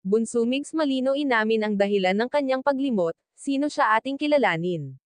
Bunso Migs Malino inamin ang dahilan ng kanyang paglimot, sino siya ating kilalanin.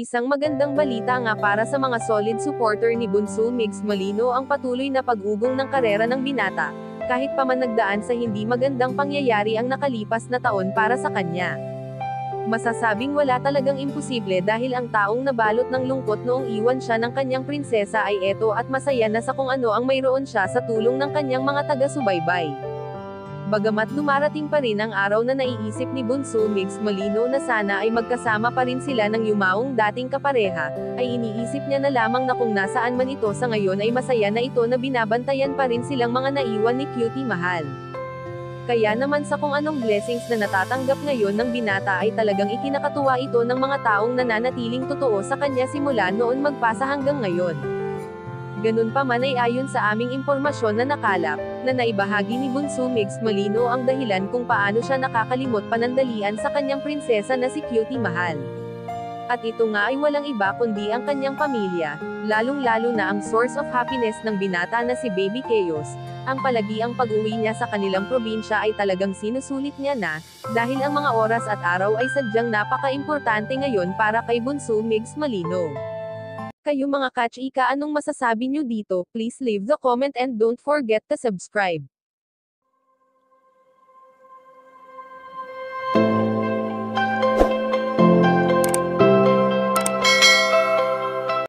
Isang magandang balita nga para sa mga solid supporter ni Bunso Migs Malino ang patuloy na pag-ugong ng karera ng binata, kahit pa man nagdaan sa hindi magandang pangyayari ang nakalipas na taon para sa kanya. Masasabing wala talagang imposible dahil ang taong nabalot ng lungkot noong iwan siya ng kanyang prinsesa ay eto at masaya na sa kung ano ang mayroon siya sa tulong ng kanyang mga taga-subaybay. Bagamat dumarating pa rin ang araw na naiisip ni Bunso Migs Malino na sana ay magkasama pa rin sila ng yumaong dating kapareha, ay iniisip niya na lamang na kung nasaan man ito sa ngayon ay masaya na ito na binabantayan pa rin silang mga naiwan ni Cutie Mahal. Kaya naman sa kung anong blessings na natatanggap ngayon ng binata ay talagang ikinakatuwa ito ng mga taong nananatiling totoo sa kanya simula noon magpasa hanggang ngayon. Ganun pa man ay ayon sa aming impormasyon na nakalap, na naibahagi ni Bunso Migs Malino ang dahilan kung paano siya nakakalimot panandalian sa kanyang prinsesa na si Cutie Mahal. At ito nga ay walang iba kundi ang kanyang pamilya, lalong-lalo na ang source of happiness ng binata na si Baby Chaos. Ang palagiang pag-uwi niya sa kanilang probinsya ay talagang sinusulit niya na, dahil ang mga oras at araw ay sadyang napaka-importante ngayon para kay Bunso Migs Malino. Kayo mga ka-chika, anong masasabi nyo dito? Please leave the comment and don't forget to subscribe.